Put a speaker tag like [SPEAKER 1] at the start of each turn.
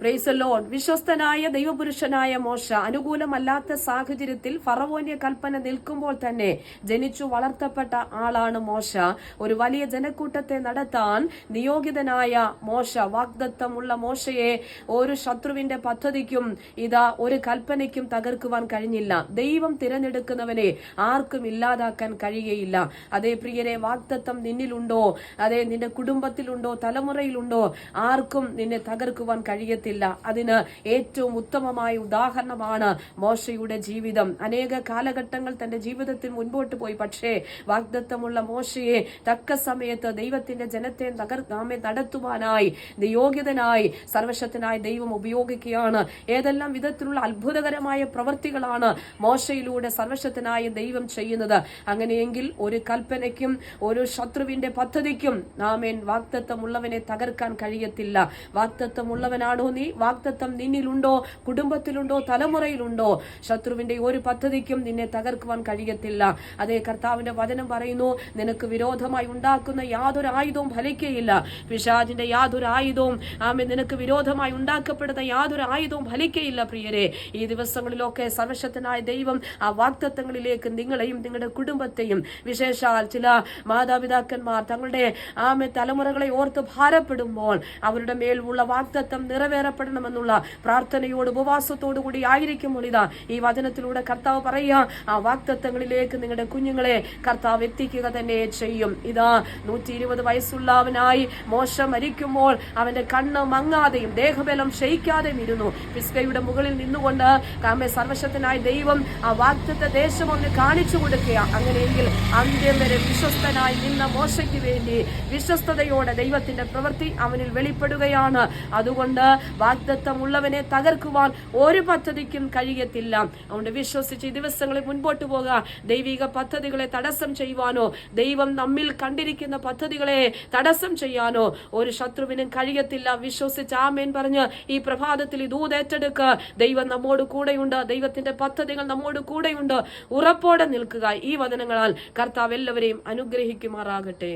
[SPEAKER 1] Praise the Lord. വിശ്വസ്തനായ ദൈവപുരുഷനായ മോശ അനുകൂലമല്ലാത്ത സാഹചര്യത്തിൽ ഫറവോന്റെ കൽപ്പന നിൽക്കുമ്പോൾ തന്നെ ജനിച്ചു വളർത്തപ്പെട്ട ആളാണ് മോശ. ഒരു വലിയ ജനക്കൂട്ടത്തെ നടത്താൻ നിയോഗിതനായ മോശ, വാഗ്ദത്തമുള്ള മോശയെ ഒരു ശത്രുവിന്റെ പദ്ധതിക്കും ഒരു കൽപ്പനയ്ക്കും തകർക്കുവാൻ കഴിഞ്ഞില്ല. ദൈവം തിരഞ്ഞെടുക്കുന്നവനെ ആർക്കും ഇല്ലാതാക്കാൻ കഴിയുകയില്ല. അതേ പ്രിയരെ, വാഗ്ദത്തം നിന്നിലുണ്ടോ, അതേ നിന്റെ കുടുംബത്തിലുണ്ടോ, തലമുറയിലുണ്ടോ, ആർക്കും നിന്നെ തകർക്കുവാൻ കഴിയത്തില്ല. അതിന് ഏറ്റവും ഉത്തമമായ ഉദാഹരണമാണ് മോശയുടെ ജീവിതം. അനേക കാലഘട്ടങ്ങൾ തന്റെ ജീവിതത്തിൽ മുൻപോട്ട് പോയി. പക്ഷേ വാഗ്ദത്തമുള്ള മോശയെ തക്ക സമയത്ത് ദൈവത്തിന്റെ ജനത്തെ നടത്തുവാനായി യോഗ്യതനായി സർവശക്തനായ ദൈവം ഉപയോഗിക്കുകയാണ്. ഏതെല്ലാം വിധത്തിലുള്ള അത്ഭുതകരമായ പ്രവൃത്തികളാണ് മോശയിലൂടെ സർവശക്തനായ ദൈവം ചെയ്യുന്നത്. അങ്ങനെയെങ്കിൽ ഒരു കൽപ്പനയ്ക്കും ഒരു ശത്രുവിന്റെ പദ്ധതിക്കും വാഗ്ദത്തമുള്ളവനെ തകർക്കാൻ കഴിയത്തില്ല. വാഗ്ദത്തമുള്ളവനാണോ നീ? വാഗ്ദത്തം നിന്നിലുണ്ടോ, കുടുംബത്തിലുണ്ടോ, തലമുറയിലുണ്ടോ? ശത്രുവിന്റെ ഒരു പദ്ധതിക്കും നിന്നെ തകർക്കുവാൻ കഴിയത്തില്ല. അതേ കർത്താവിന്റെ വചനം പറയുന്നു, നിനക്ക് വിരോധമായി ഉണ്ടാക്കുന്ന യാതൊരു ആയുധവും ഫലിക്കുകയില്ല. പിശാചിന്റെ യാതൊരു ആയുധവും നിനക്ക് വിരോധമായി ഉണ്ടാക്കപ്പെടുന്ന യാതൊരു ആയുധവും ഫലിക്കുകയില്ല. പ്രിയരെ, ഈ ദിവസങ്ങളിലൊക്കെ സർവശക്തനായ ദൈവം ആ വാഗ്ദത്തങ്ങളിലേക്ക് നിങ്ങളെയും നിങ്ങളുടെ കുടുംബത്തെയും, വിശേഷാൽ ചില മാതാപിതാക്കന്മാർ തങ്ങളുടെ തലമുറകളെ ഓർത്ത് ഭാരപ്പെടുമ്പോൾ അവരുടെ മേൽ ഉള്ള വാഗ്ദത്തം നിറവേറപ്പെടണമെന്നുള്ള പ്രാർത്ഥനയോട് ഉപവാസത്തോടു കൂടി ആയിരിക്കുമ്പോൾ ഈ വചനത്തിലൂടെ കർത്താവ് പറയുക, ആ വാഗ്ദത്തങ്ങളിലേക്ക് നിങ്ങളുടെ കുഞ്ഞുങ്ങളെ കർത്താവ് എത്തിക്കുക തന്നെ ചെയ്യും. 120 വയസ്സുള്ളവനായി മോശ മരിക്കുമ്പോൾ അവന്റെ കണ്ണ് മങ്ങാതെയും ദേഹബലം ക്ഷയിക്കാതെയും ഇരുന്നു. പിസ്ഗയുടെ മുകളിൽ നിന്നുകൊണ്ട് സർവശക്തനായ ദൈവം ആ വാഗ്ദത്ത ദേശം ഒന്ന് കാണിച്ചു കൊടുക്കുക. അങ്ങനെയെങ്കിൽ അന്ത്യം വരെ വിശ്വസ്തനായി നിന്ന മോശയ്ക്ക് വേണ്ടി വിശ്വസ്തയോടെ ദൈവത്തിന്റെ പ്രവൃത്തി അവനിൽ വെളിപ്പെടുകയാണ്. അതുകൊണ്ട് വാഗ്ദത്തമുള്ളവനെ തകർക്കുവാൻ ഒരു പദ്ധതിക്കും കഴിയത്തില്ല. അതുകൊണ്ട് വിശ്വസിച്ച് ഈ ദിവസങ്ങളിൽ മുൻപോട്ട് പോകുക. ദൈവിക പദ്ധതികളെ തടസ്സം ചെയ്യുവാനോ, ദൈവം നമ്മിൽ കണ്ടിരിക്കുന്ന പദ്ധതികളെ തടസ്സം ചെയ്യാനോ ഒരു ശത്രുവിനും കഴിയത്തില്ല. വിശ്വസിച്ച് ആമേൻ പറഞ്ഞ് ഈ പ്രഭാതത്തിൽ ദൂതേറ്റെടുക്കുക. ദൈവം നമ്മോട് കൂടെയുണ്ട്. ദൈവത്തിന്റെ പദ്ധതികൾ നമ്മോട് കൂടെയുണ്ട്. ഉറപ്പോടെ നിൽക്കുക. ഈ വചനങ്ങളാൽ കർത്താവ് എല്ലാവരെയും അനുഗ്രഹിക്കുമാറാകട്ടെ.